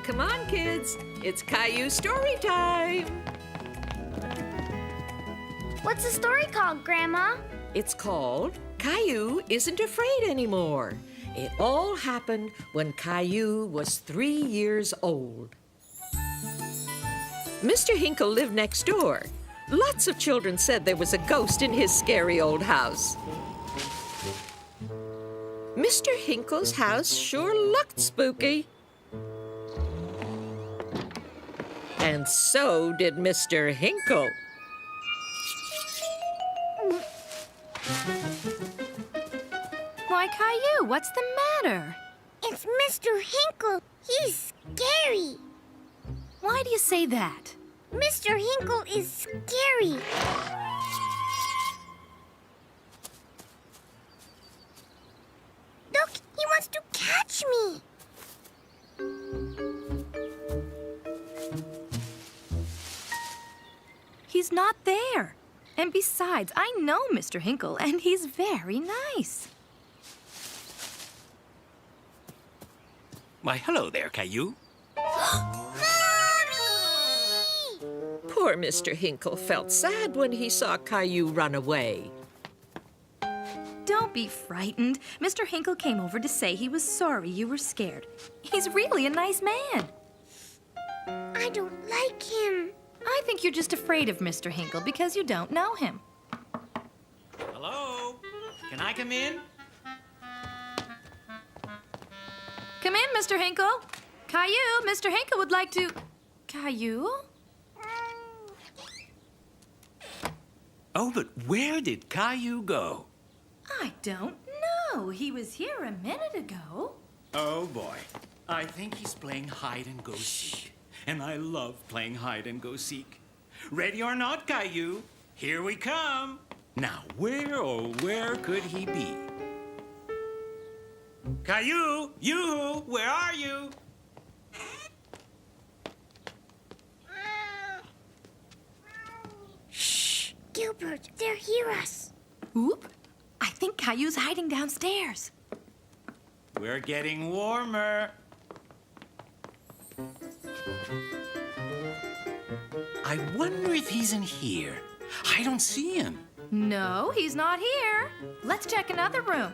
Come on, kids. It's Caillou story time. What's the story called, Grandma? It's called Caillou Isn't Afraid Anymore. It all happened when Caillou was 3 years old. Mr. Hinkle lived next door. Lots of children said there was a ghost in his scary old house. Mr. Hinkle's house sure looked spooky. And so did Mr. Hinkle. Why, Caillou, what's the matter? It's Mr. Hinkle. He's scary. Why do you say that? Mr. Hinkle is scary. Look, he wants to catch me. He's not there. And besides, I know Mr. Hinkle, and he's very nice. Why, hello there, Caillou. Poor Mr. Hinkle felt sad when he saw Caillou run away. Don't be frightened. Mr. Hinkle came over to say he was sorry you were scared. He's really a nice man. I don't like him. I think you're just afraid of Mr. Hinkle because you don't know him. Hello? Can I come in? Come in, Mr. Hinkle. Caillou, Mr. Hinkle would like to... Caillou? Oh, but where did Caillou go? I don't know. He was here a minute ago. Oh, boy. I think he's playing hide-and-go-seek. And I love playing hide-and-go-seek. Ready or not, Caillou? Here we come. Now, where, oh, where could he be? Caillou! Yoo-hoo! Where are you? Shh! Gilbert, they'll hear us. Oop. I think Caillou's hiding downstairs. We're getting warmer. I wonder if he's in here. I don't see him. No, he's not here. Let's check another room.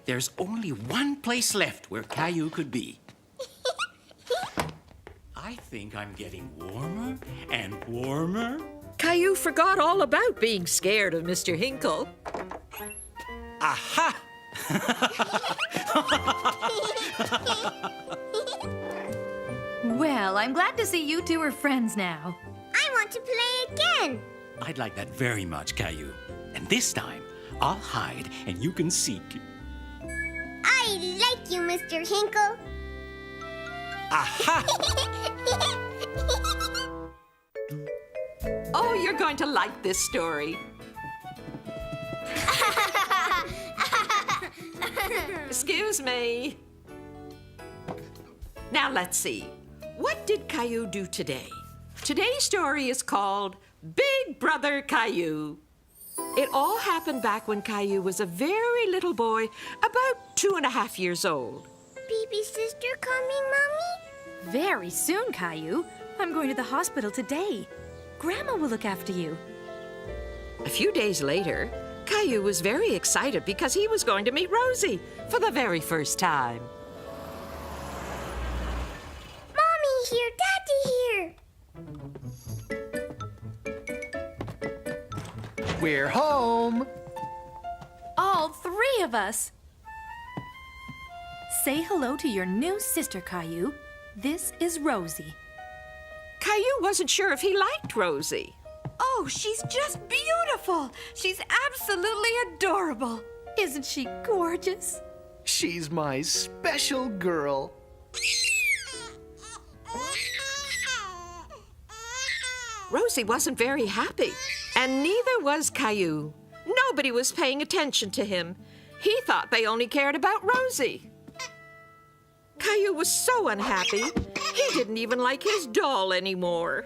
There's only one place left where Caillou could be. I think I'm getting warmer and warmer. Caillou forgot all about being scared of Mr. Hinkle. Aha! Well, I'm glad to see you two are friends now. I want to play again. I'd like that very much, Caillou. And this time, I'll hide and you can seek. I like you, Mr. Hinkle. Aha! Oh, you're going to like this story. Excuse me. Now let's see. What did Caillou do today? Today's story is called Big Brother Caillou. It all happened back when Caillou was a very little boy, about 2.5 years old. Baby sister coming, Mommy? Very soon, Caillou. I'm going to the hospital today. Grandma will look after you. A few days later, Caillou was very excited because he was going to meet Rosie for the very first time. Mommy here, Daddy here. We're home. All three of us. Say hello to your new sister, Caillou. This is Rosie. Caillou wasn't sure if he liked Rosie. Oh, she's just beautiful. She's absolutely adorable. Isn't she gorgeous? She's my special girl. Rosie wasn't very happy, and neither was Caillou. Nobody was paying attention to him. He thought they only cared about Rosie. Caillou was so unhappy, he didn't even like his doll anymore.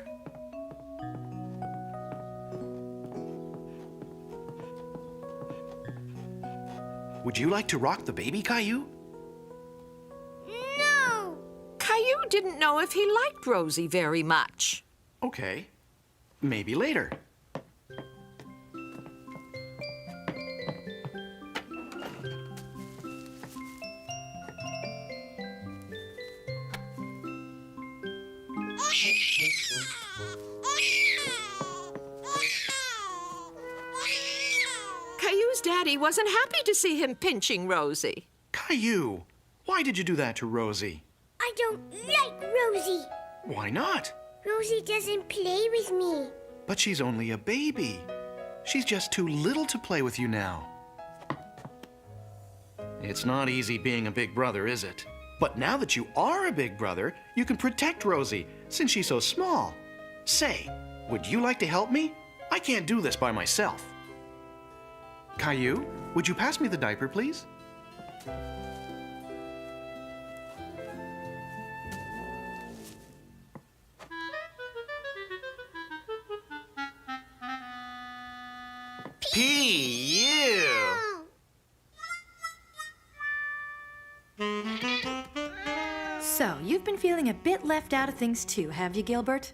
Would you like to rock the baby, Caillou? No! Caillou didn't know if he liked Rosie very much. Okay. Maybe later. Caillou's daddy wasn't happy to see him pinching Rosie. Caillou, why did you do that to Rosie? I don't like Rosie. Why not? Rosie doesn't play with me. But she's only a baby. She's just too little to play with you now. It's not easy being a big brother, is it? But now that you are a big brother, you can protect Rosie, since she's so small. Say, would you like to help me? I can't do this by myself. Caillou, would you pass me the diaper, please? P.U. So, you've been feeling a bit left out of things too, have you, Gilbert?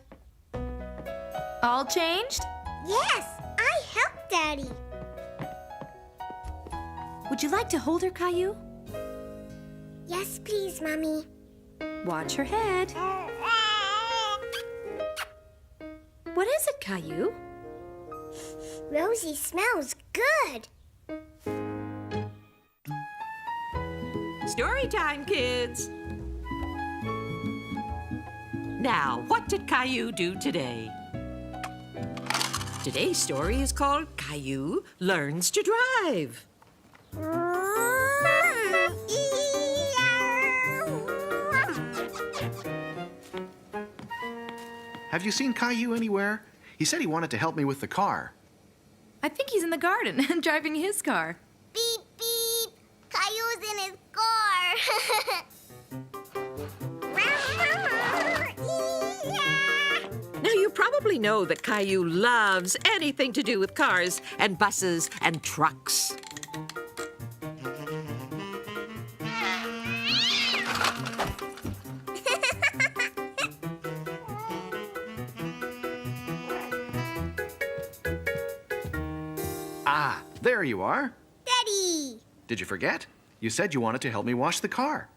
All changed? Yes, I helped Daddy. Would you like to hold her, Caillou? Yes, please, Mommy. Watch her head. What is it, Caillou? Rosie smells good. Story time, kids. Now, what did Caillou do today? Today's story is called Caillou Learns to Drive. Have you seen Caillou anywhere? He said he wanted to help me with the car. I think he's in the garden driving his car. Beep, beep. Caillou's in his car. Now, you probably know that Caillou loves anything to do with cars and buses and trucks. Ah, there you are. Daddy. Did you forget? You said you wanted to help me wash the car.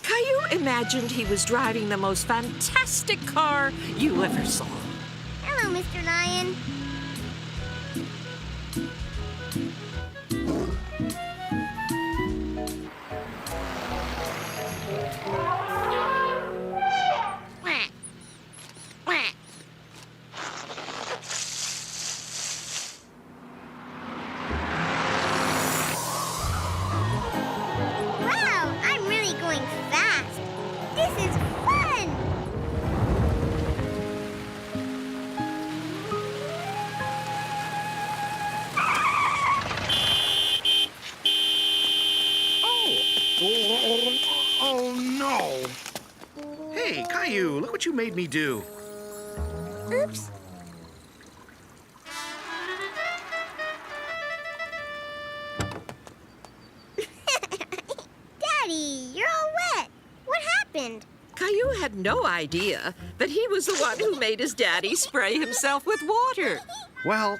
Caillou imagined he was driving the most fantastic car you ever saw. Hello, Mr. Lion. Quack. Quack. Wow, I'm really going fast. This is fun. Oh, no. Hey, Caillou, look what you made me do. Oops. Daddy, you're all wet. What happened? Caillou had no idea that he was the one who made his daddy spray himself with water. Well,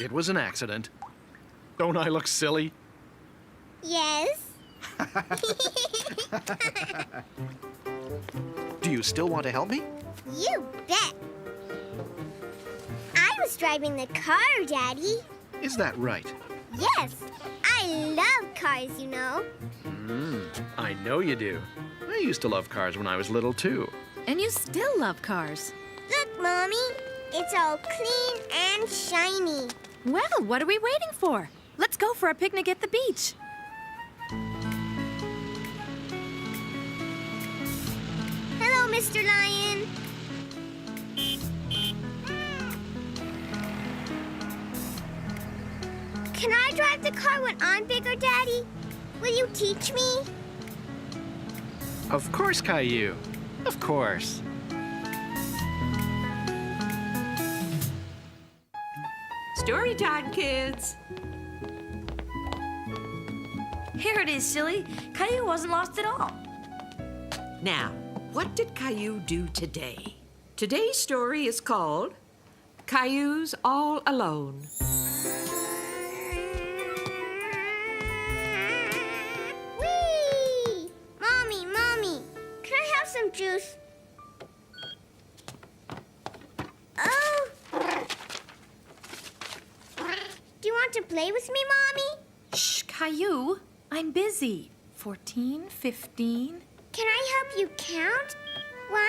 it was an accident. Don't I look silly? Yes. Do you still want to help me? You bet. I was driving the car, Daddy. Is that right? Yes. I love cars, you know. I know you do. I used to love cars when I was little, too. And you still love cars. Look, Mommy. It's all clean and shiny. Well, what are we waiting for? Let's go for a picnic at the beach. Hello, Mr. Lion. Can I drive the car when I'm bigger, Daddy? Will you teach me? Of course, Caillou. Of course. Story time, kids. Here it is, silly. Caillou wasn't lost at all. Now, what did Caillou do today? Today's story is called Caillou's All Alone. Whee! Mommy, can I have some juice? Oh! Do you want to play with me, Mommy? Shh, Caillou. I'm busy. 14, 15. Can I help you count? 1,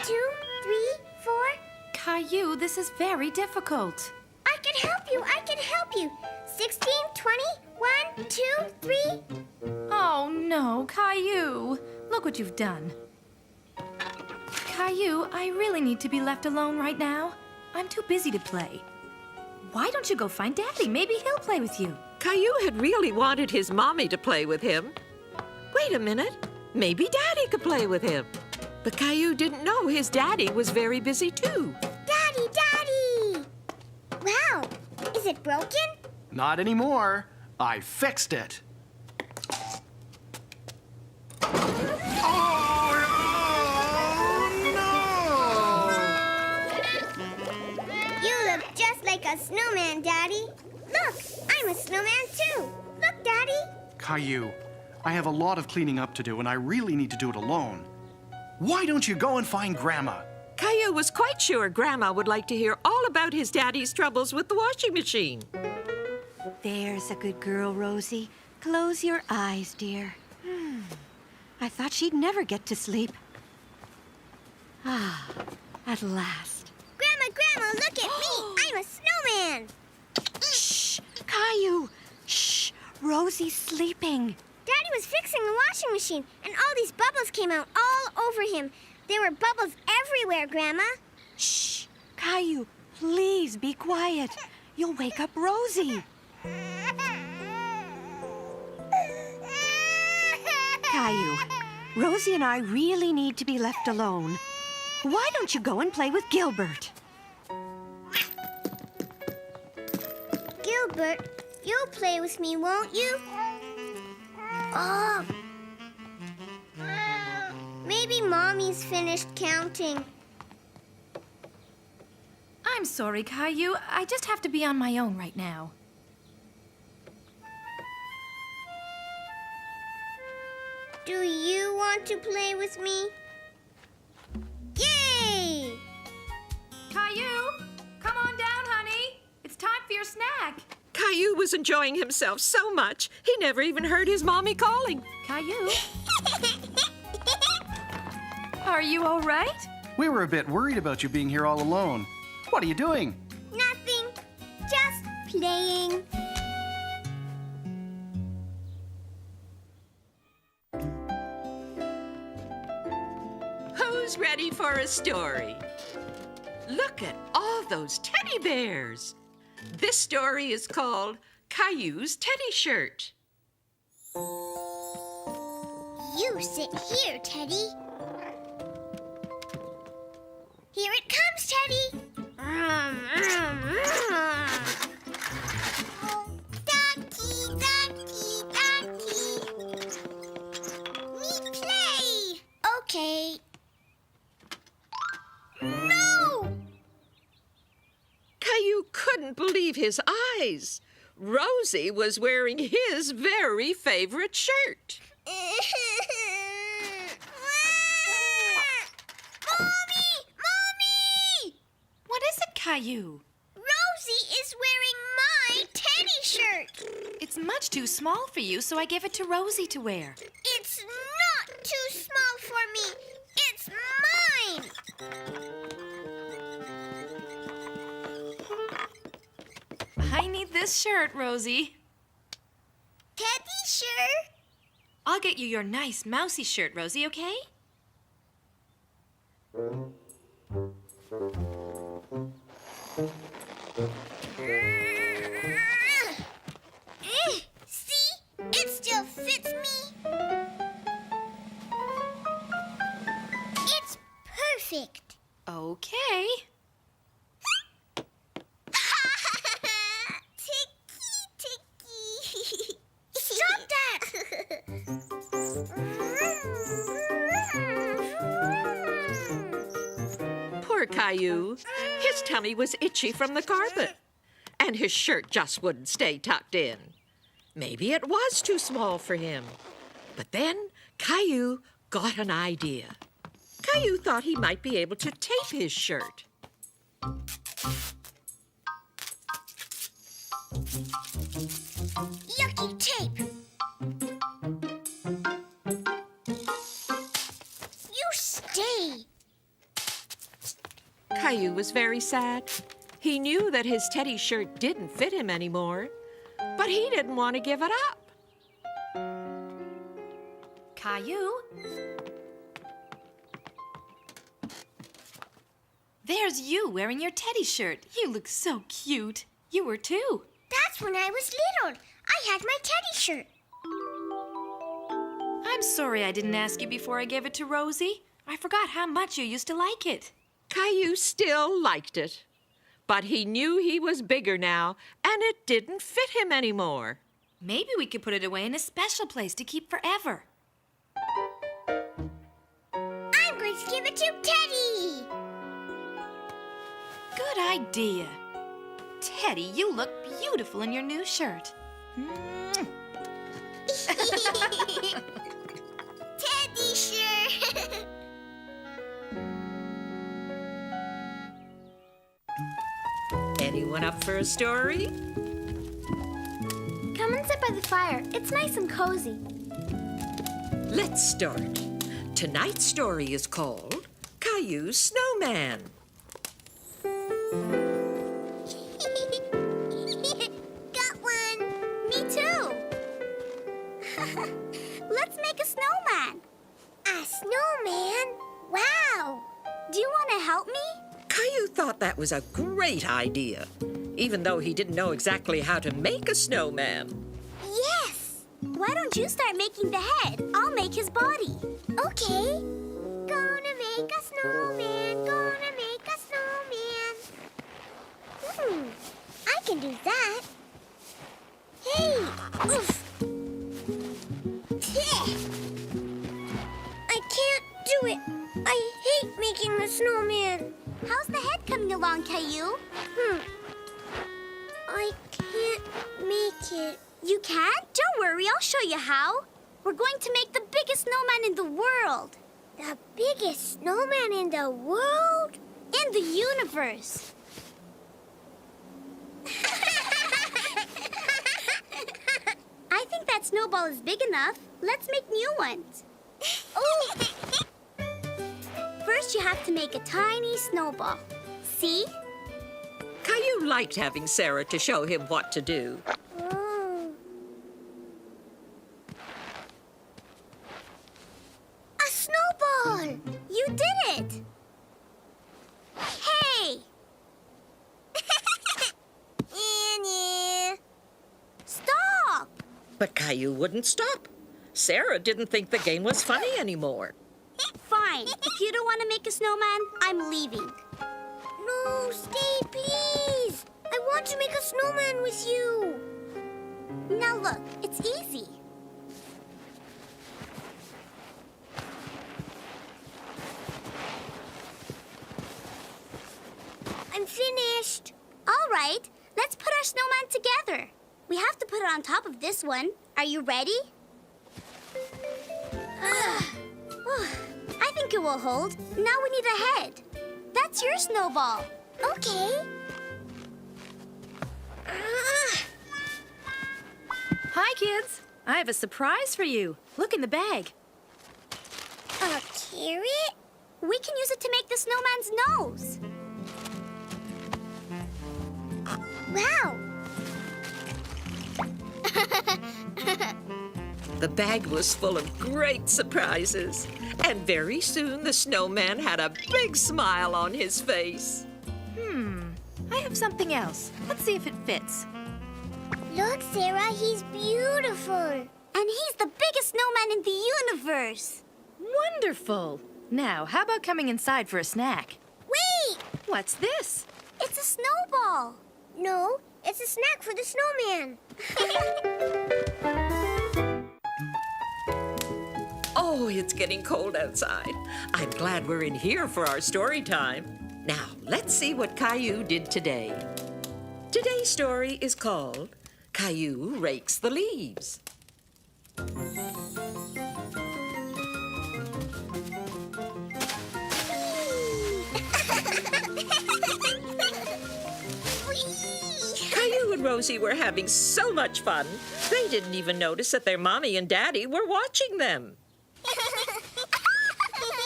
2, 3, 4. Caillou, this is very difficult. I can help you. 16, 20, 1, 2, 3. Oh, no, Caillou. Look what you've done. Caillou, I really need to be left alone right now. I'm too busy to play. Why don't you go find Daddy? Maybe he'll play with you. Caillou had really wanted his mommy to play with him. Wait a minute. Maybe Daddy could play with him. But Caillou didn't know his daddy was very busy too. Daddy! Wow, is it broken? Not anymore. I fixed it. You look just like a snowman, Daddy. Look, I'm a snowman too. Look, Daddy. Caillou, I have a lot of cleaning up to do, and I really need to do it alone. Why don't you go and find Grandma? Caillou was quite sure Grandma would like to hear all about his daddy's troubles with the washing machine. There's a good girl, Rosie. Close your eyes, dear. I thought she'd never get to sleep. Ah, at last. Grandma, look at me. I'm a snowman. Shh, Caillou. Shh, Rosie's sleeping. Daddy was fixing the washing machine, and all these bubbles came out all over him. There were bubbles everywhere, Grandma. Shh, Caillou, please be quiet. You'll wake up Rosie. Caillou, Rosie and I really need to be left alone. Why don't you go and play with Gilbert? Gilbert, you'll play with me, won't you? Oh. Maybe Mommy's finished counting. I'm sorry, Caillou. I just have to be on my own right now. Do you want to play with me? Yay! Caillou, come on down, honey. It's time for your snack. Caillou was enjoying himself so much, he never even heard his mommy calling. Caillou, are you all right? We were a bit worried about you being here all alone. What are you doing? Nothing. Just playing. Who's ready for a story? Look at all those teddy bears. This story is called Caillou's Teddy Shirt. You sit here, Teddy. Here it comes, Teddy. Ducky. Me play. Okay. No! Caillou couldn't believe his eyes. Rosie was wearing his very favorite shirt. Mommy! What is it, Caillou? Rosie is wearing my teddy shirt. It's much too small for you, so I gave it to Rosie to wear. It's not too small for me. It's mine. I need this shirt, Rosie. Teddy shirt? I'll get you your nice mousy shirt, Rosie, okay? See? It still fits me. It's perfect. Okay. Caillou. His tummy was itchy from the carpet, and his shirt just wouldn't stay tucked in. Maybe it was too small for him. But then Caillou got an idea. Caillou thought he might be able to tape his shirt. Yucky tape! You stay! Caillou was very sad. He knew that his teddy shirt didn't fit him anymore, but he didn't want to give it up. Caillou? There's you wearing your teddy shirt. You look so cute. You were too. That's when I was little. I had my teddy shirt. I'm sorry I didn't ask you before I gave it to Rosie. I forgot how much you used to like it. Caillou still liked it, but he knew he was bigger now, and it didn't fit him anymore. Maybe we could put it away in a special place to keep forever. I'm going to give it to Teddy! Good idea. Teddy, you look beautiful in your new shirt. Teddy shirt! Anyone up for a story? Come and sit by the fire. It's nice and cozy. Let's start. Tonight's story is called Caillou Snowman. Got one! Me too! Let's make a snowman! A snowman? Wow! Do you want to help me? Caillou thought that was a great idea, even though he didn't know exactly how to make a snowman. Yes! Why don't you start making the head? I'll make his body. Okay. Gonna make a snowman, gonna make a snowman. I can do that. Hey! Oof! I can't do it. I hate making a snowman. How's the head coming along, Caillou? I can't make it. You can't? Don't worry, I'll show you how. We're going to make the biggest snowman in the world. The biggest snowman in the world? In the universe. I think that snowball is big enough. Let's make new ones. Oh! First, you have to make a tiny snowball. See? Caillou liked having Sarah to show him what to do. Oh. A snowball! You did it! Hey! Stop! But Caillou wouldn't stop. Sarah didn't think the game was funny anymore. Fine. If you don't want to make a snowman, I'm leaving. No, stay, please. I want to make a snowman with you. Now look, it's easy. I'm finished. All right, let's put our snowman together. We have to put it on top of this one. Are you ready? I think it will hold. Now we need a head. That's your snowball. Okay. Hi, kids. I have a surprise for you. Look in the bag. A carrot? We can use it to make the snowman's nose. Wow. The bag was full of great surprises, and very soon the snowman had a big smile on his face. I have something else. Let's see if it fits. Look, Sarah, he's beautiful. And he's the biggest snowman in the universe. Wonderful. Now, how about coming inside for a snack? Wait! What's this? It's a snowball. No, it's a snack for the snowman. Oh, it's getting cold outside. I'm glad we're in here for our story time. Now, let's see what Caillou did today. Today's story is called Caillou Rakes the Leaves. Caillou and Rosie were having so much fun, they didn't even notice that their mommy and daddy were watching them.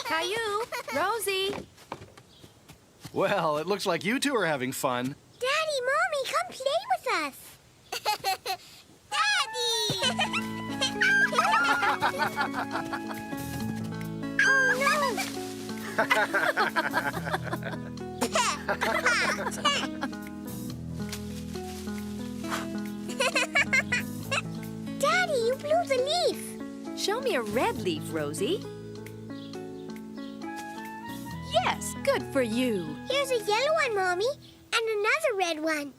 Caillou, Rosie. Well, it looks like you two are having fun. Daddy, Mommy, come play with us. Daddy! Oh, no! Daddy, you blew the leaf. Show me a red leaf, Rosie. Yes, good for you. Here's a yellow one, Mommy, and another red one.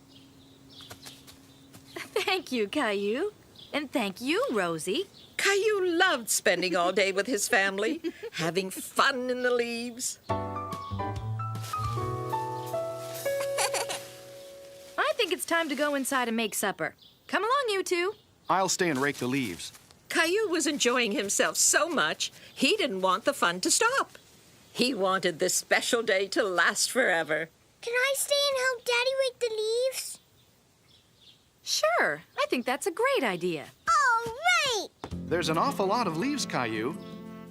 Thank you, Caillou. And thank you, Rosie. Caillou loved spending all day with his family, having fun in the leaves. I think it's time to go inside and make supper. Come along, you two. I'll stay and rake the leaves. Caillou was enjoying himself so much, he didn't want the fun to stop. He wanted this special day to last forever. Can I stay and help Daddy rake the leaves? Sure, I think that's a great idea. All right! There's an awful lot of leaves, Caillou.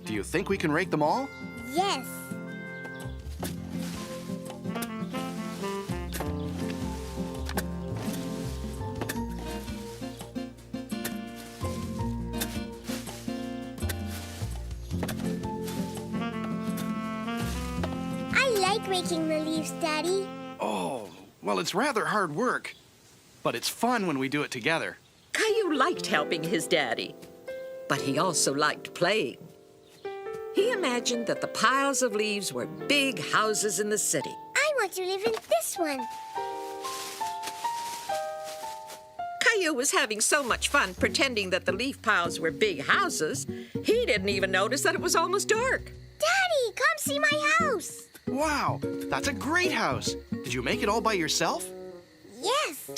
Do you think we can rake them all? Yes. I like raking the leaves, Daddy. Oh, well, it's rather hard work. But it's fun when we do it together. Caillou liked helping his daddy, but he also liked playing. He imagined that the piles of leaves were big houses in the city. I want to live in this one. Caillou was having so much fun pretending that the leaf piles were big houses, he didn't even notice that it was almost dark. Daddy, come see my house. Wow, that's a great house. Did you make it all by yourself? Yes.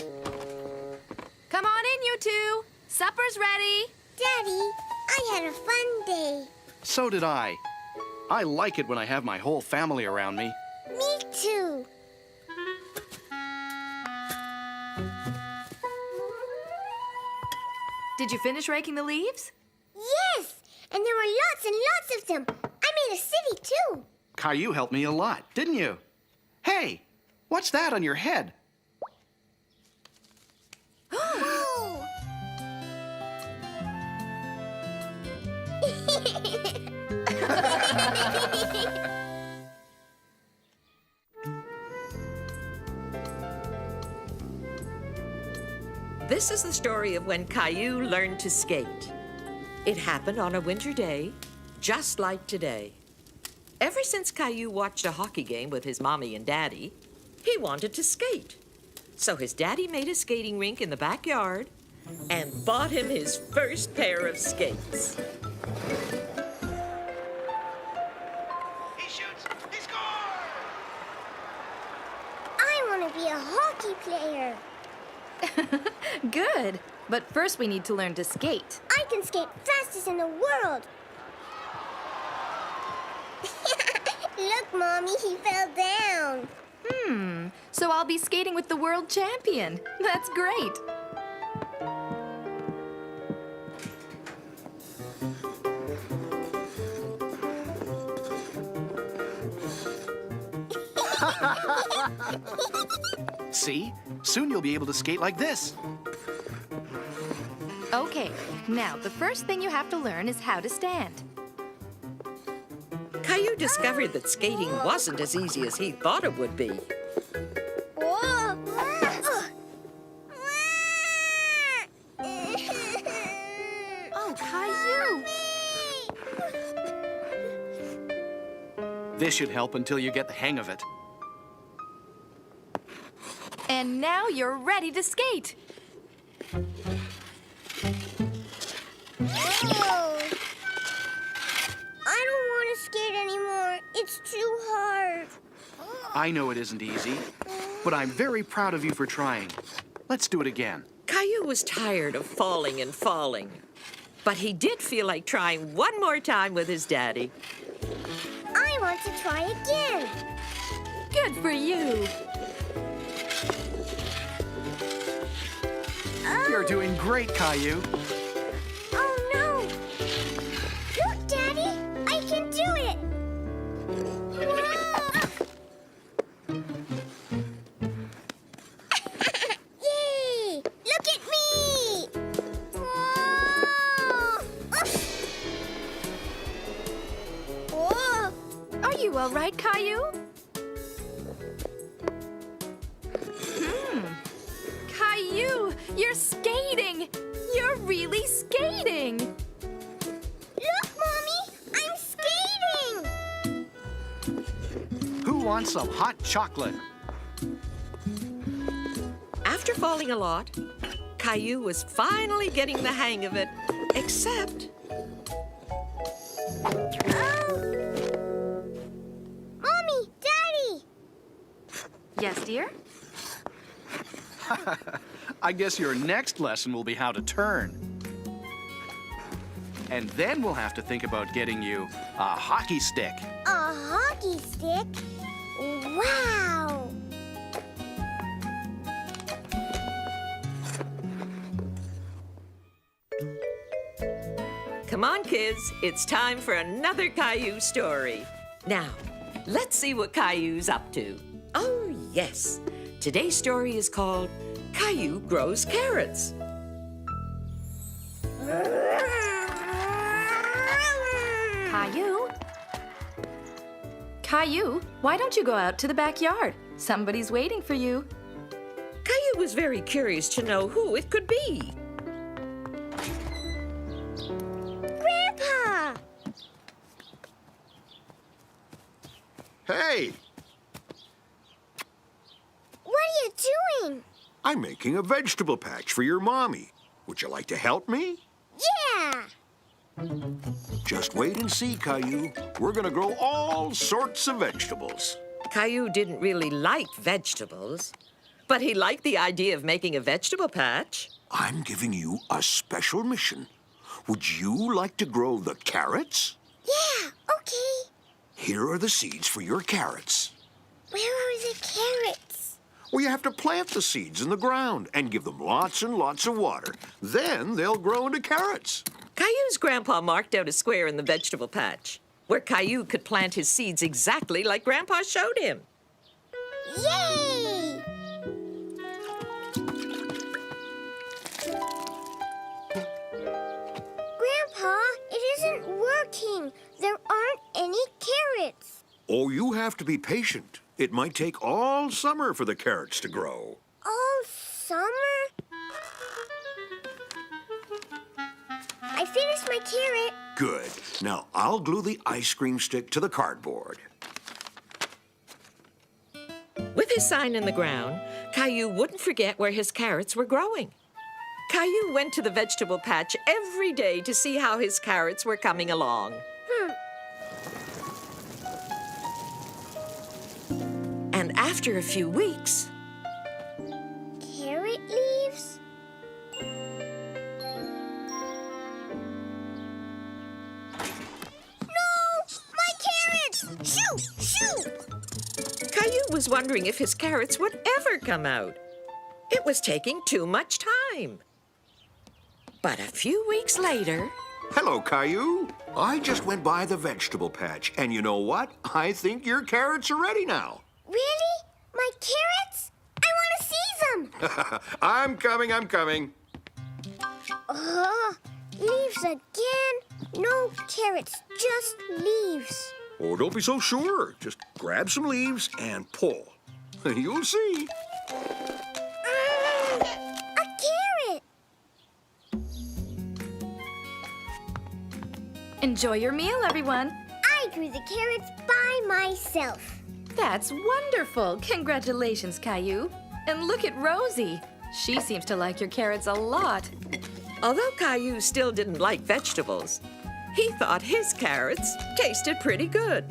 Come on in, you two. Supper's ready. Daddy, I had a fun day. So did I. I like it when I have my whole family around me. Me too. Did you finish raking the leaves? Yes, and there were lots and lots of them. I made a city too. Caillou helped me a lot, didn't you? Hey, what's that on your head? Oh. This is the story of when Caillou learned to skate. It happened on a winter day, just like today. Ever since Caillou watched a hockey game with his mommy and daddy, he wanted to skate. So his daddy made a skating rink in the backyard and bought him his first pair of skates. He shoots! He scores! I want to be a hockey player. Good. But first we need to learn to skate. I can skate fastest in the world. Look, Mommy, he fell down. So I'll be skating with the world champion. That's great. See? Soon you'll be able to skate like this. Okay, now the first thing you have to learn is how to stand. Caillou discovered that skating wasn't as easy as he thought it would be. Whoa. Oh, Caillou! This should help until you get the hang of it. And now you're ready to skate. Whoa. I don't want to skate anymore. It's too hard. I know it isn't easy, but I'm very proud of you for trying. Let's do it again. Caillou was tired of falling and falling. But he did feel like trying one more time with his daddy. I want to try again. Good for you. You're doing great, Caillou. Oh, no. Look, Daddy. I can do it. Yay! Look at me. Whoa. Are you all right, Caillou? Caillou, you're skating! You're really skating! Look, Mommy. I'm skating. Who wants some hot chocolate? After falling a lot, Caillou was finally getting the hang of it, except Mommy, Daddy. Yes, dear? I guess your next lesson will be how to turn. And then we'll have to think about getting you a hockey stick. A hockey stick? Wow! come on, kids, it's time for another Caillou story. Now, let's see what Caillou's up to. Oh, yes. Today's story is called Caillou Grows Carrots. Caillou? Caillou, why don't you go out to the backyard? Somebody's waiting for you. Caillou was very curious to know who it could be. Grandpa! Hey, What are you doing? I'm making a vegetable patch for your mommy. Would you like to help me? Yeah! Just wait and see, Caillou. We're gonna grow all sorts of vegetables. Caillou didn't really like vegetables, but he liked the idea of making a vegetable patch. I'm giving you a special mission. Would you like to grow the carrots? Yeah, okay. Here are the seeds for your carrots. Where are the carrots? Well, you have to plant the seeds in the ground and give them lots and lots of water. Then they'll grow into carrots. Caillou's grandpa marked out a square in the vegetable patch where Caillou could plant his seeds exactly like Grandpa showed him. Yay! Grandpa, it isn't working. There aren't any carrots. Oh, you have to be patient. It might take all summer for the carrots to grow. All summer? I finished my carrot. Good. Now I'll glue the ice cream stick to the cardboard. With his sign in the ground, Caillou wouldn't forget where his carrots were growing. Caillou went to the vegetable patch every day to see how his carrots were coming along. And after a few weeks, Carrot leaves? No! My carrots! Shoo! Shoo! Caillou was wondering if his carrots would ever come out. It was taking too much time. But a few weeks later, Hello, Caillou. I just went by the vegetable patch, and you know what? I think your carrots are ready now. Really? My carrots? I want to see them! I'm coming. Leaves again? No carrots, just leaves. Oh, don't be so sure. Just grab some leaves and pull. You'll see. A carrot! Enjoy your meal, everyone. I grew the carrots by myself. That's wonderful. Congratulations, Caillou. And look at Rosie. She seems to like your carrots a lot. although Caillou still didn't like vegetables, he thought his carrots tasted pretty good.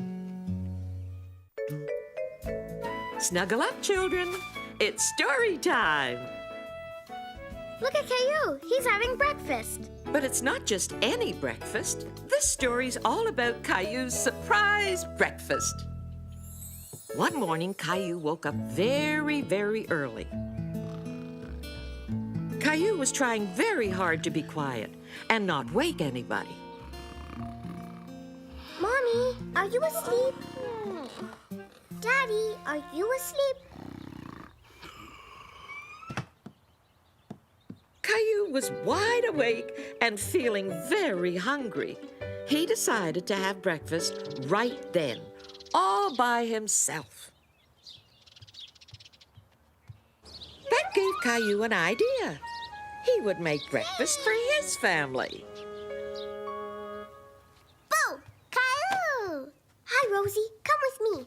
Snuggle up, children. It's story time. Look at Caillou. He's having breakfast. But it's not just any breakfast. This story's all about Caillou's surprise breakfast. One morning, Caillou woke up very, very early. Caillou was trying very hard to be quiet and not wake anybody. Mommy, are you asleep? Daddy, are you asleep? Caillou was wide awake and feeling very hungry. He decided to have breakfast right then, all by himself. That gave Caillou an idea. He would make breakfast for his family. Boo! Caillou! Hi, Rosie. Come with me.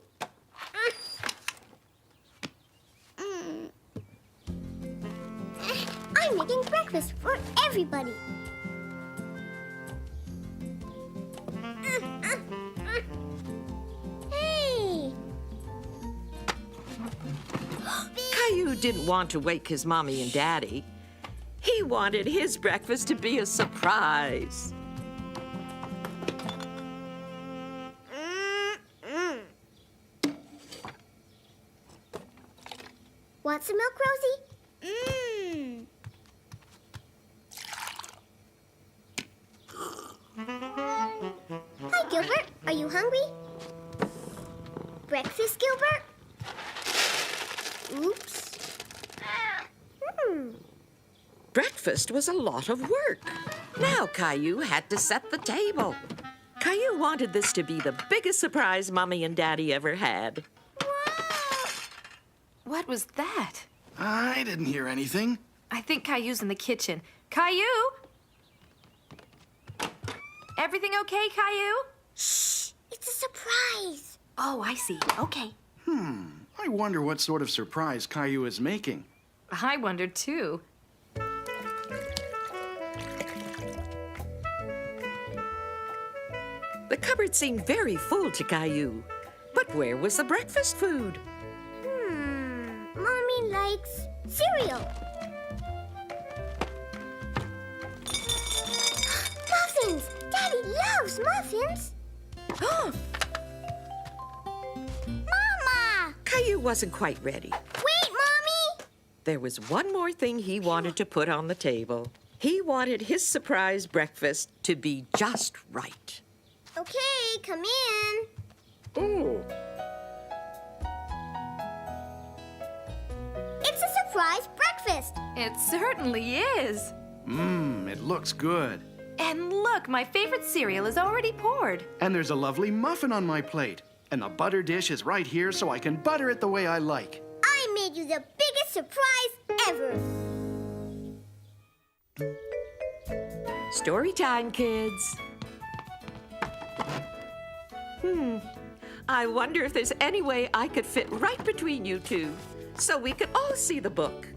I'm making breakfast for everybody. Hey! Caillou didn't want to wake his mommy and daddy. He wanted his breakfast to be a surprise. Want some milk, Rosie? Hi, Gilbert. Are you hungry? Breakfast, Gilbert? Oops. Breakfast was a lot of work. Now Caillou had to set the table. Caillou wanted this to be the biggest surprise Mommy and Daddy ever had. What was that? I didn't hear anything. I think Caillou's in the kitchen. Caillou? Everything okay, Caillou? Shh! It's a surprise. Oh, I see. Okay. I wonder what sort of surprise Caillou is making. I wondered too. The cupboard seemed very full to Caillou. But where was the breakfast food? Mommy likes cereal. Muffins! Daddy loves muffins. Mama! Caillou wasn't quite ready. Wait, Mommy! There was one more thing he wanted to put on the table. He wanted his surprise breakfast to be just right. Okay, come in. Ooh. It's a surprise breakfast. It certainly is. It looks good. And look, my favorite cereal is already poured. And there's a lovely muffin on my plate. And the butter dish is right here so I can butter it the way I like. I made you the biggest surprise ever. Story time, kids. I wonder if there's any way I could fit right between you two so we could all see the book.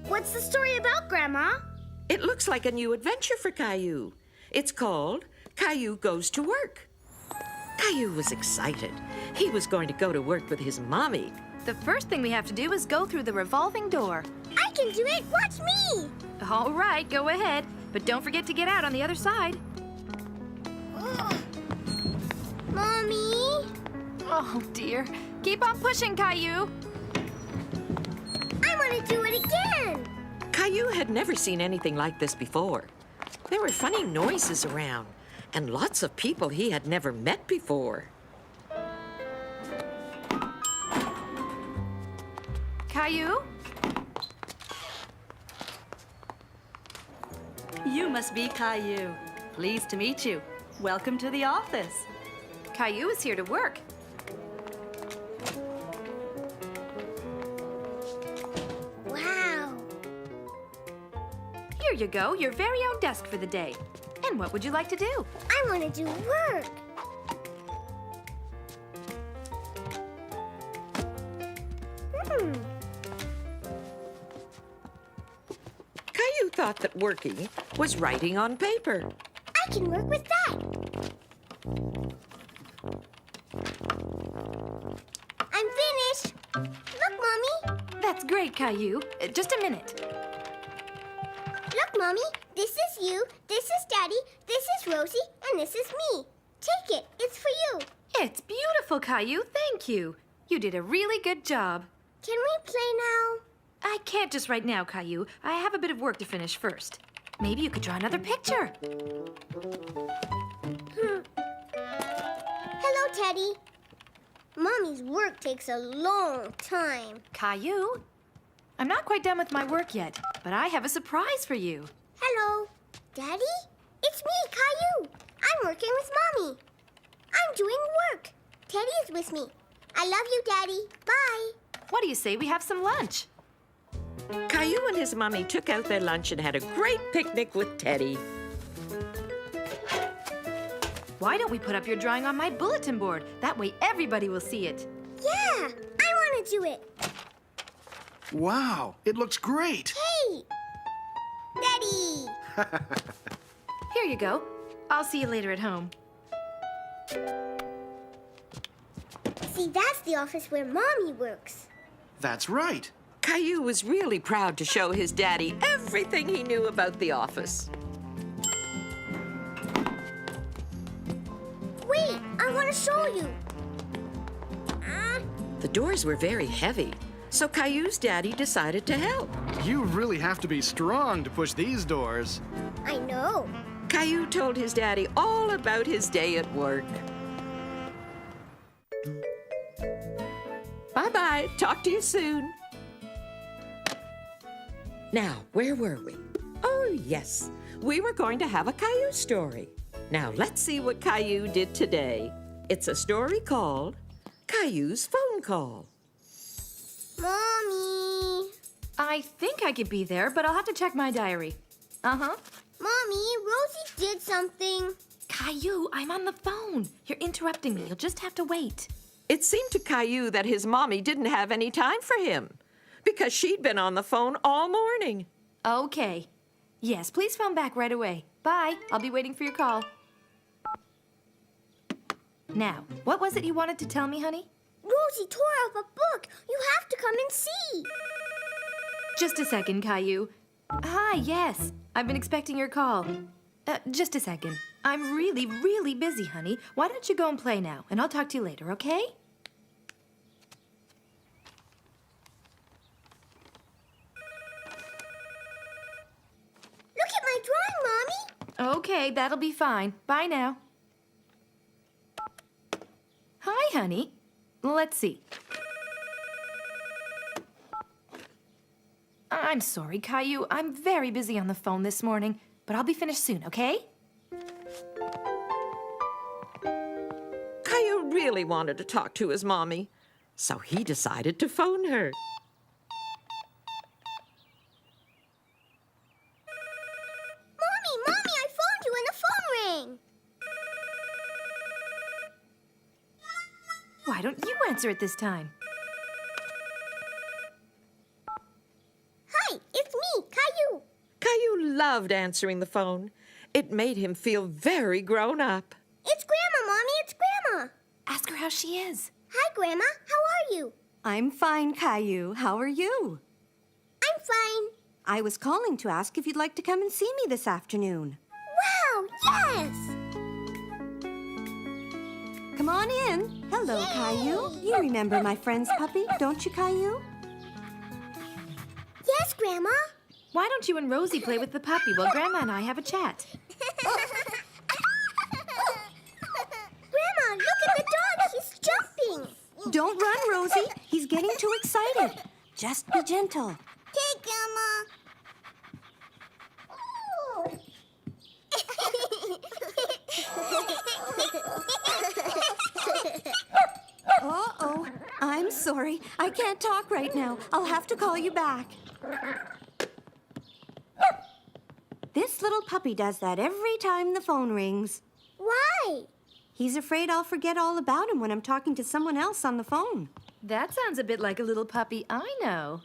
What's the story about, Grandma? It looks like a new adventure for Caillou. It's called Caillou Goes to Work. Caillou was excited. He was going to go to work with his mommy. The first thing we have to do is go through the revolving door. I can do it. Watch me. All right, go ahead. But don't forget to get out on the other side. Mommy? Oh, dear. Keep on pushing, Caillou. I want to do it again. Caillou had never seen anything like this before. There were funny noises around and lots of people he had never met before. Caillou? You must be Caillou. Pleased to meet you. Welcome to the office. Caillou is here to work. Wow. Here you go, your very own desk for the day. And what would you like to do? I want to do work. Caillou thought that working was writing on paper. I can work with that. I'm finished. Look, That's great, Caillou. Just a minute. Look, Mommy. This is you, this is Daddy, this is Rosie, and this is me. Take it. It's for you. It's beautiful, Caillou. Thank you. You did a really good job. Can we play now? I can't just right now, Caillou. I have a bit of work to finish first. Maybe you could draw another picture. Hello, Teddy. Mommy's work takes a long time. Caillou, I'm not quite done with my work yet, but I have a surprise for you. Hello. Daddy? It's me, Caillou. I'm working with Mommy. I'm doing work. Teddy is with me. I love you, Daddy. Bye. What do you say we have some lunch? Caillou and his mommy took out their lunch and had a great picnic with Teddy. Why don't we put up your drawing on my bulletin board? That way everybody will see it. Yeah, I want to do it. Wow, it looks great. Hey! Daddy! Here you go. I'll see you later at home. See, that's the office where Mommy works. That's right. Caillou was really proud to show his daddy everything he knew about the office. Wait, I want to show you. The doors were very heavy, so Caillou's daddy decided to help. You really have to be strong to push these doors. I know. Caillou told his daddy all about his day at work. Bye-bye. Talk to you soon. Now, where were we? Oh, yes. We were going to have a Caillou story. Now, let's see what Caillou did today. It's a story called Caillou's Phone Call. Mommy. I think I could be there, but I'll have to check my diary. Uh-huh. Mommy, Rosie did something. Caillou, I'm on the phone. You're interrupting me. You'll just have to wait. It seemed to Caillou that his mommy didn't have any time for him because she'd been on the phone all morning. Okay. Yes, please phone back right away. Bye. I'll be waiting for your call. Now, what was it you wanted to tell me, honey? Rosie tore up a book. You have to come and see. Just a second, Caillou. Hi, yes. I've been expecting your call. Just a second. I'm really, really busy, honey. Why don't you go and play now, and I'll talk to you later, okay? Look at my drawing, Mommy. Okay, that'll be fine. Bye now. Hi, honey. Let's see. I'm sorry, Caillou. I'm very busy on the phone this morning, but I'll be finished soon, okay? Caillou really wanted to talk to his mommy, so he decided to phone her. Mommy, I phoned you and the phone rang. Why don't you answer it this time? Hi, it's me, Caillou. Caillou loved answering the phone. It made him feel very grown up. It's Grandma, Mommy, it's Grandma. Ask her how she is. Hi, Grandma. How are you? I'm fine, Caillou. How are you? I'm fine. I was calling to ask if you'd like to come and see me this afternoon. Wow, yes! Come on in. Hello, Caillou. You remember my friend's puppy, don't you, Caillou? Yes, Grandma. Why don't you and Rosie play with the puppy while Grandma and I have a chat? Grandma, look at the dog. He's jumping. Don't run, Rosie. He's getting too excited. Just be gentle. Okay, Grandma. Uh-oh. I'm sorry. I can't talk right now. I'll have to call you back. This little puppy does that every time the phone rings. Why? He's afraid I'll forget all about him when I'm talking to someone else on the phone. That sounds a bit like a little puppy I know.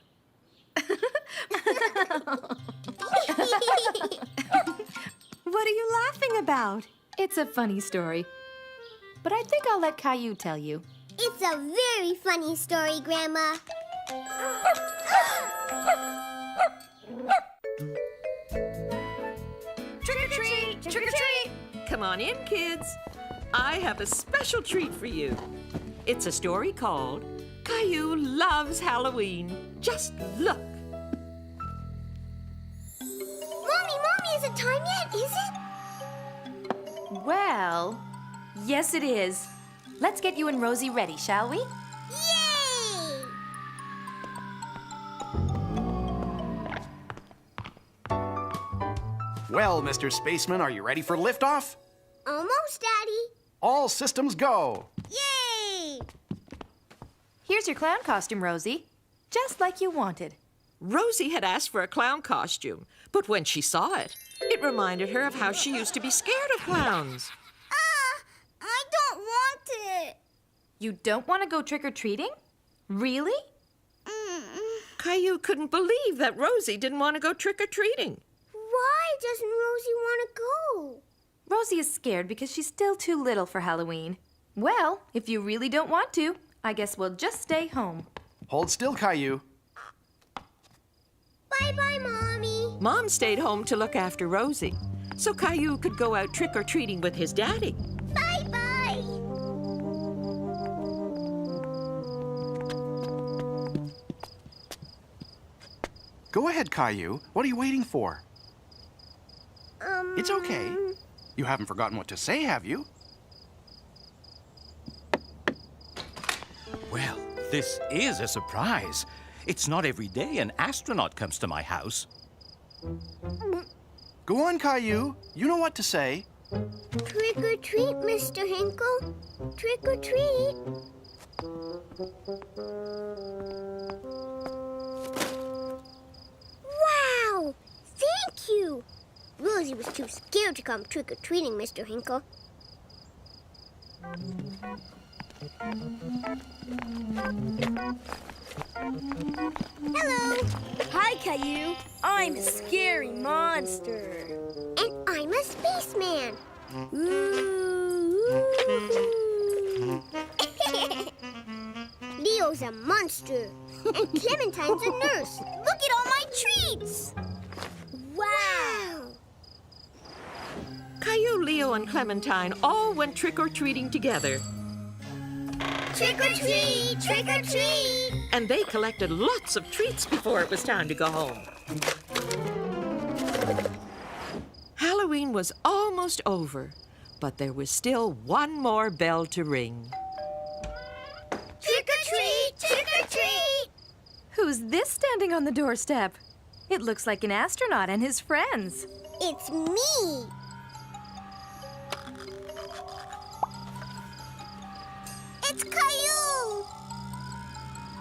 What are you laughing about? It's a funny story. But I think I'll let Caillou tell you. It's a very funny story, Grandma. Trick or treat! Trick or treat! Come on in, kids. I have a special treat for you. It's a story called Caillou Loves Halloween. Just look. Mommy, is it time yet? Is it? Well, yes it is. Let's get you and Rosie ready, shall we? Yay! Well, Mr. Spaceman, are you ready for liftoff? Almost, Daddy. All systems go. Yay! Here's your clown costume, Rosie. Just like you wanted. Rosie had asked for a clown costume, but when she saw it, it reminded her of how she used to be scared of clowns. I don't want it. You don't want to go trick-or-treating? Really? Caillou couldn't believe that Rosie didn't want to go trick-or-treating. Why doesn't Rosie want to go? Rosie is scared because she's still too little for Halloween. Well, if you really don't want to, I guess we'll just stay home. Hold still, Caillou. Bye-bye, Mommy. Mom stayed home to look after Rosie, so Caillou could go out trick-or-treating with his daddy. Bye-bye. Go ahead, Caillou. What are you waiting for? It's okay. You haven't forgotten what to say, have you? Well, this is a surprise. It's not every day an astronaut comes to my house. Go on, Caillou. You know what to say. Trick or treat, Mr. Hinkle. Trick or treat. Wow! Thank you! Rosie was too scared to come trick or treating, Mr. Hinkle. Hello! Hi, Caillou. I'm a scary monster. And I'm a spaceman. Leo's a monster. And Clementine's a nurse. Look at all my treats! Wow! Caillou, Leo, and Clementine all went trick-or-treating together, Trick or treat! Trick or treat! and they collected lots of treats before it was time to go home. Halloween was almost over, but there was still one more bell to ring. Trick or treat! Trick or treat! Who's this standing on the doorstep? It looks like an astronaut and his friends. It's me! It's Caillou!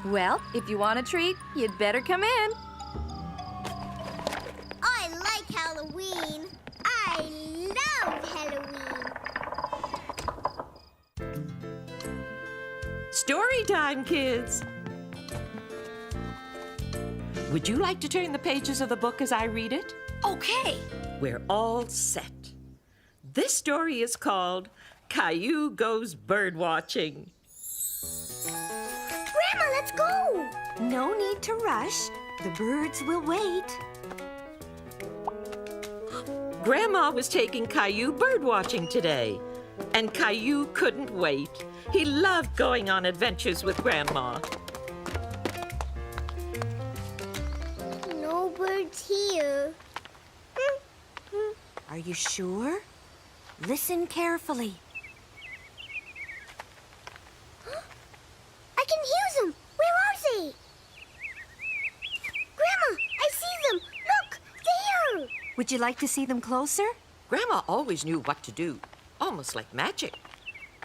Well, if you want a treat, you'd better come in. I like Halloween. I love Halloween. Story time, kids! Would you like to turn the pages of the book as I read it? Okay. We're all set. This story is called Caillou Goes Birdwatching. Grandma, let's go! No need to rush. The birds will wait. Grandma was taking Caillou birdwatching today, and Caillou couldn't wait. He loved going on adventures with Grandma. No birds here. Are you sure? Listen carefully. I can hear them. Where are they? Grandma, I see them. Look, there. Would you like to see them closer? Grandma always knew what to do, almost like magic.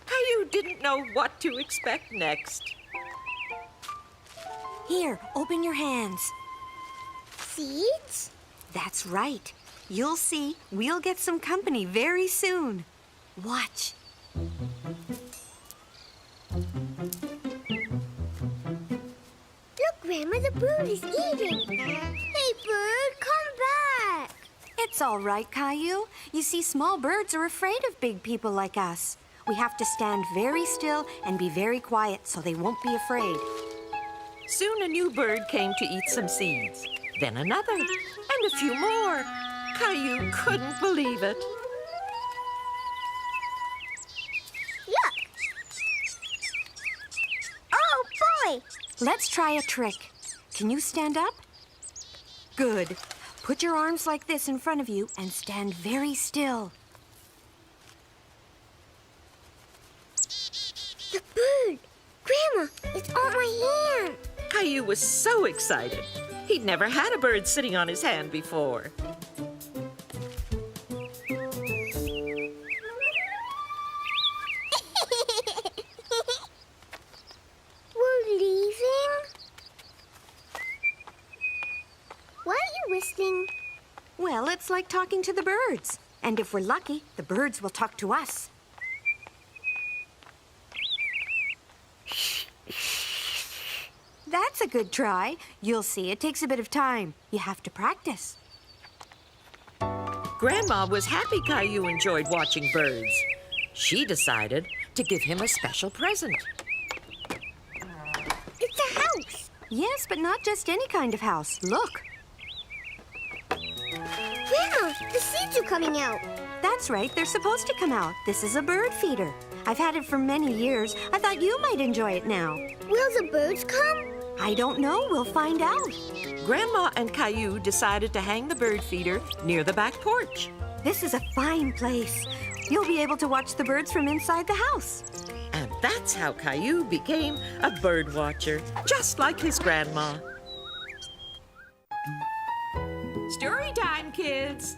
Caillou didn't know what to expect next. Here, open your hands. Seeds? That's right. You'll see, we'll get some company very soon. Watch. Look, Grandma, the bird is eating. Hey, bird, come back. It's all right, Caillou. You see, small birds are afraid of big people like us. We have to stand very still and be very quiet so they won't be afraid. Soon a new bird came to eat some seeds. Then another, and a few more. Caillou couldn't believe it. Look! Oh, boy! Let's try a trick. Can you stand up? Good. Put your arms like this in front of you and stand very still. The bird! Grandma, it's on my hand! Caillou was so excited. He'd never had a bird sitting on his hand before. We're leaving? Why are you whistling? Well, it's like talking to the birds. And if we're lucky, the birds will talk to us. That's a good try. You'll see, it takes a bit of time. You have to practice. Grandma was happy Caillou enjoyed watching birds. She decided to give him a special present. It's a house! Yes, but not just any kind of house. Look. Grandma, the seeds are coming out. That's right, they're supposed to come out. This is a bird feeder. I've had it for many years. I thought you might enjoy it now. Will the birds come? I don't know. We'll find out. Grandma and Caillou decided to hang the bird feeder near the back porch. This is a fine place. You'll be able to watch the birds from inside the house. And that's how Caillou became a bird watcher, just like his grandma. Story time, kids!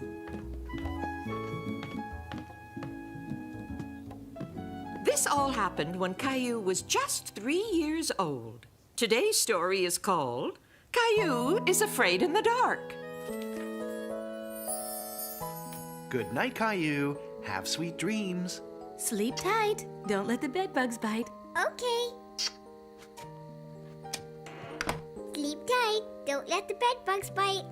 This all happened when Caillou was just 3 years old. Today's story is called Caillou is Afraid in the Dark. Good night, Caillou. Have sweet dreams. Sleep tight. Don't let the bed bugs bite. Okay. Sleep tight. Don't let the bed bugs bite.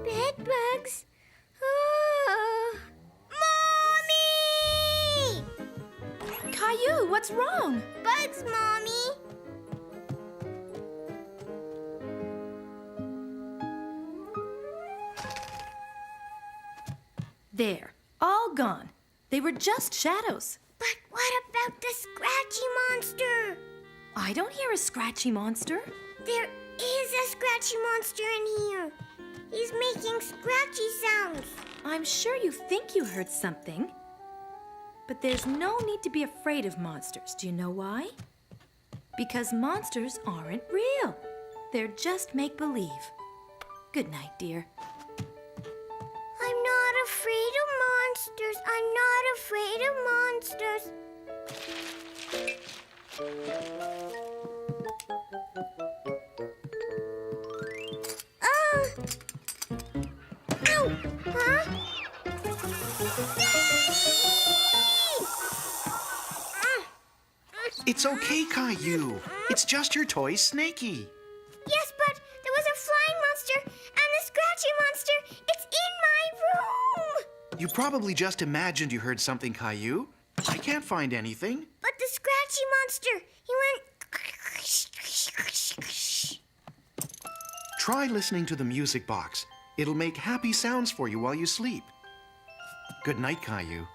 Bed bugs. Oh. Mommy! Caillou, what's wrong? Bugs, Mommy. There. All gone. They were just shadows. But what about the scratchy monster? I don't hear a scratchy monster. There is a scratchy monster in here. He's making scratchy sounds. I'm sure you think you heard something. But there's no need to be afraid of monsters. Do you know why? Because monsters aren't real. They're just make-believe. Good night, dear. I'm not afraid of monsters. I'm not afraid of monsters. Ow! Huh? It's okay, Caillou. It's just your toy, Snaky. Yes, but there was a flying monster and the scratchy monster. It's in my room. You probably just imagined you heard something, Caillou. I can't find anything. But the scratchy monster, he went... Try listening to the music box. It'll make happy sounds for you while you sleep. Good night, Caillou.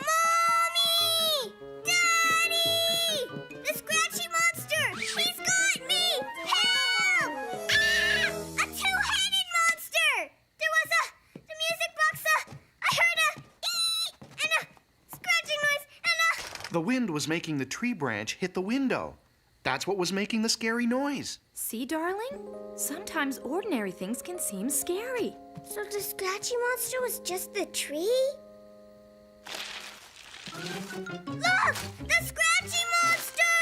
Mommy! Daddy! The scratchy monster! He's got me! Help! Ah! A two-headed monster! There was the music box, I heard a ee! And a scratching noise and a... The wind was making the tree branch hit the window. That's what was making the scary noise. See, darling? Sometimes ordinary things can seem scary. So the scratchy monster was just the tree? Look! The scratchy monster!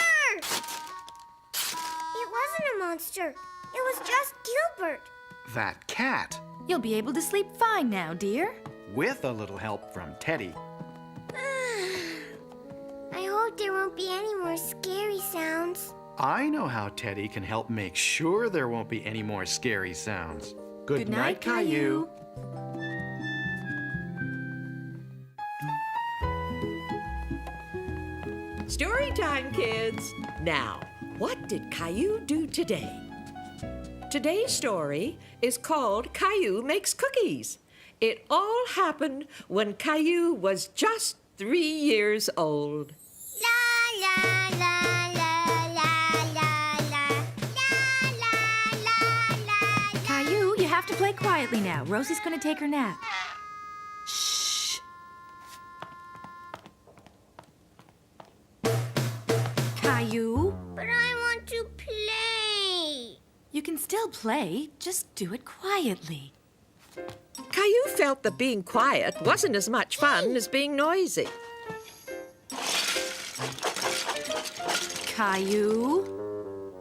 It wasn't a monster. It was just Gilbert. That cat, You'll be able to sleep fine now, dear. with a little help from Teddy. I hope there won't be any more scary sounds. I know how Teddy can help make sure there won't be any more scary sounds. Good night, Caillou. Story time, kids. Now, what did Caillou do today? Today's story is called Caillou Makes Cookies. It all happened when Caillou was just 3 years old. La la la la la la la la la la. Caillou, you have to play quietly now. Rosie's gonna take her nap. Shh. Caillou, But I want to play. you can still play. Just do it quietly. Caillou felt that being quiet wasn't as much fun as being noisy. Caillou,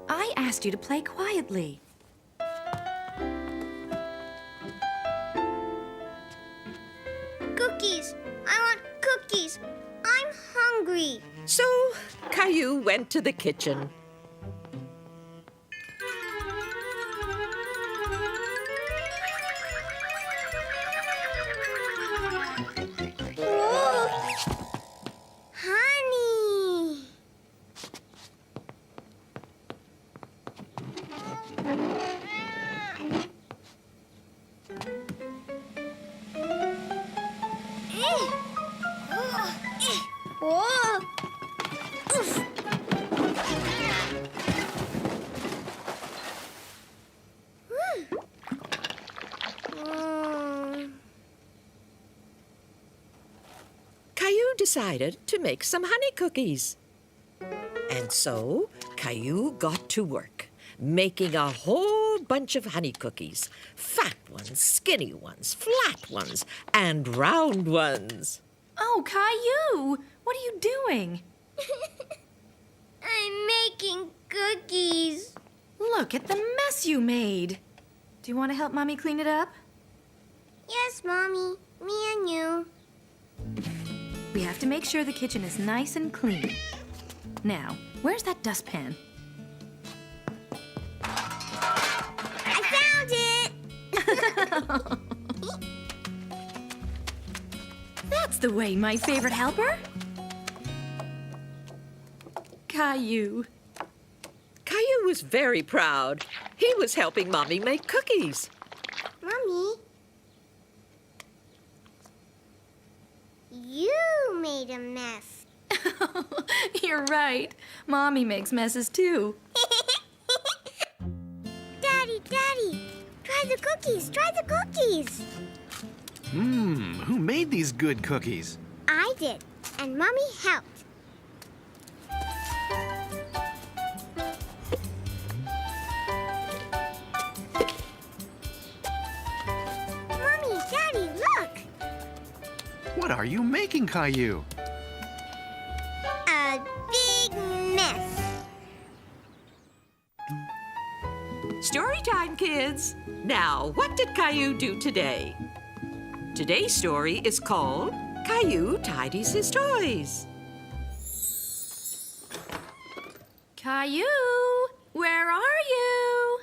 I asked you to play quietly. Cookies. I want cookies. I'm hungry. So Caillou went to the kitchen. Whoa. Honey. Whoa. Oof. Caillou decided to make some honey cookies. And so Caillou got to work, making a whole bunch of honey cookies. Fat ones, skinny ones, flat ones, and round ones. Oh, Caillou, what are you doing? I'm making cookies. Look at the mess you made. Do you want to help Mommy clean it up? Yes, Mommy. Me and you. We have to make sure the kitchen is nice and clean. Now, where's that dustpan? I found it! That's the way, my favorite helper. Caillou. Caillou was very proud. He was helping Mommy make cookies. Mommy, you made a mess. You're right. Mommy makes messes too. Daddy, try the cookies, try the cookies. Who made these good cookies? I did, and Mommy helped. Mommy, Daddy, look! What are you making, Caillou? A big mess. Story time, kids. Now, what did Caillou do today? Today's story is called Caillou Tidies His Toys. Caillou, where are you?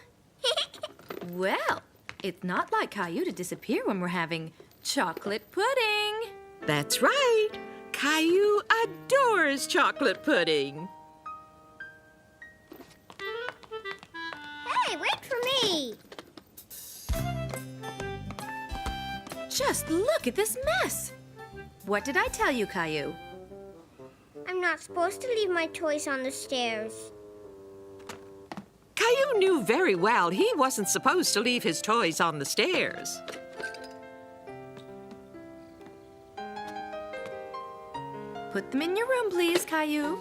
Well, it's not like Caillou to disappear when we're having chocolate pudding. That's right. Caillou adores chocolate pudding. Hey, wait for me. Just look at this mess. What did I tell you, Caillou? I'm not supposed to leave my toys on the stairs. Caillou knew very well he wasn't supposed to leave his toys on the stairs. Put them in your room, please, Caillou.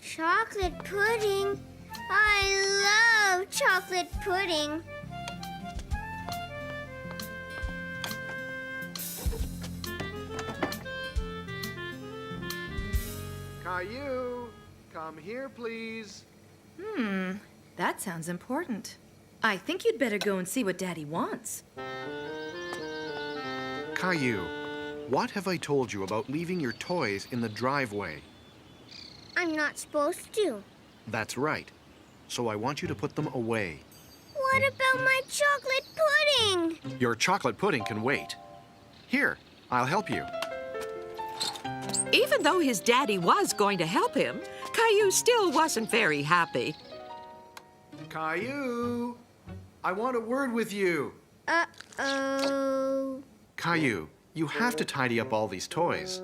Chocolate pudding. I love chocolate pudding. Caillou, come here, please. That sounds important. I think you'd better go and see what Daddy wants. Caillou, what have I told you about leaving your toys in the driveway? I'm not supposed to. That's right. So I want you to put them away. What about my chocolate pudding? Your chocolate pudding can wait. Here, I'll help you. Even though his daddy was going to help him, Caillou still wasn't very happy. Caillou, I want a word with you. Uh-oh. Caillou, you have to tidy up all these toys.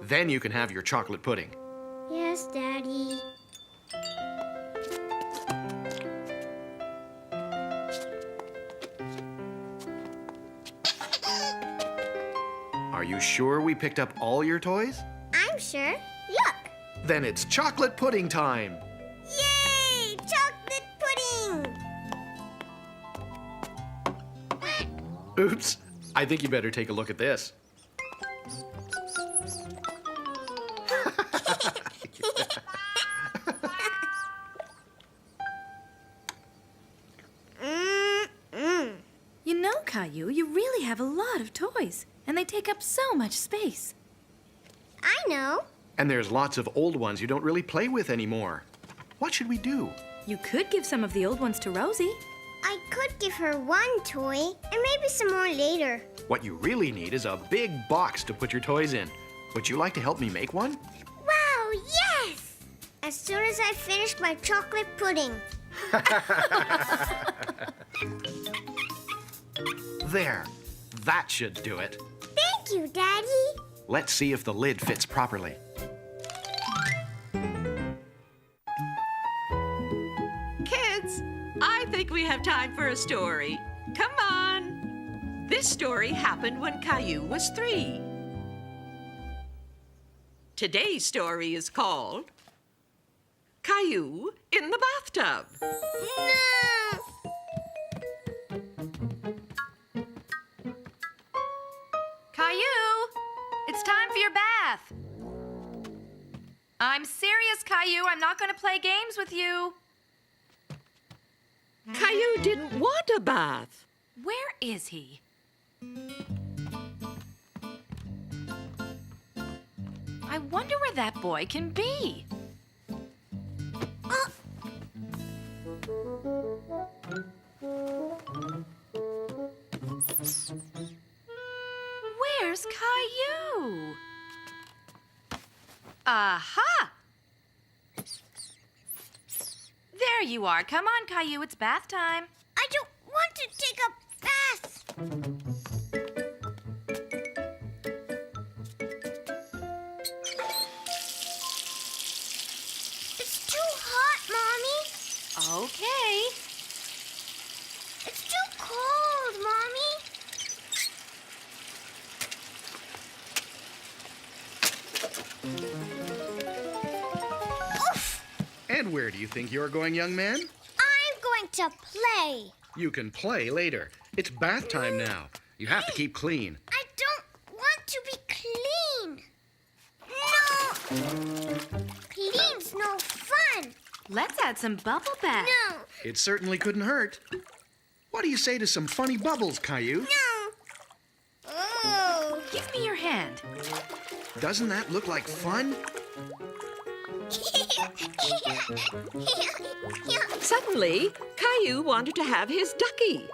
Then you can have your chocolate pudding. Yes, Daddy. Are you sure we picked up all your toys? I'm sure. Look. Then it's chocolate pudding time. Yay! Chocolate pudding! Oops, I think you better take a look at this. You know, Caillou, you really have a lot of toys, and they take up so much space. I know. And there's lots of old ones you don't really play with anymore. What should we do? You could give some of the old ones to Rosie. I could give her one toy, and maybe some more later. What you really need is a big box to put your toys in. Would you like to help me make one? Wow, yes! As soon as I finish my chocolate pudding. There, that should do it. Thank you, Daddy. Let's see if the lid fits properly. Kids, I think we have time for a story. Come on. This story happened when Caillou was 3. Today's story is called Caillou in the Bathtub. No! Caillou, it's time for your bath. I'm serious, Caillou. I'm not going to play games with you. Caillou didn't want a bath. Where is he? I wonder where that boy can be. Where's Caillou? Aha! There you are. Come on, Caillou. It's bath time. I don't want to take a bath. It's too hot, Mommy. Okay. It's too cold, Mommy. Oof! And where do you think you're going, young man? I'm going to play. You can play later. It's bath time now. You have to keep clean. I don't want to be clean. No! Clean's no fun. Let's add some bubble bath. No, It certainly couldn't hurt. What do you say to some funny bubbles, Caillou? no. Oh. Give me your hand. Doesn't that look like fun? Suddenly, Caillou wanted to have his ducky.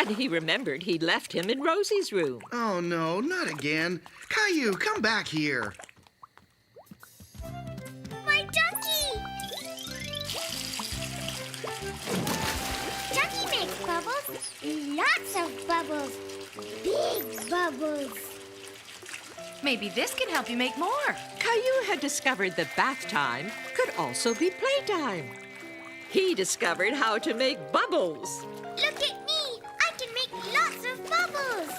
And he remembered he'd left him in Rosie's room. Oh, no, not again. Caillou, come back here. My ducky! Ducky makes bubbles. Lots of bubbles. Big bubbles. Maybe this can help you make more. Caillou had discovered that bath time could also be playtime. He discovered how to make bubbles. Look at me. I can make lots of bubbles.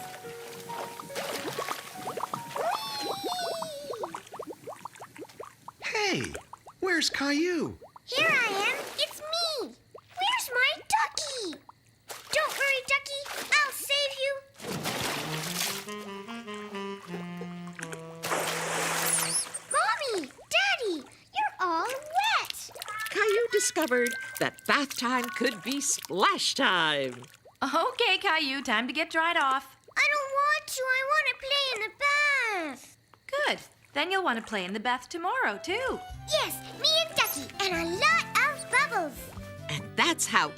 Hey, where's Caillou? Here I am. It's me. Where's my ducky? Don't worry, ducky. I'll save you. Mommy, Daddy, you're all wet. Caillou discovered that bath time could be splash time. Okay, Caillou, time to get dried off. I don't want to. I want to play in the bath. Good. Then you'll want to play in the bath tomorrow, too. Yes, me and Ducky, and a lot of bubbles. And that's how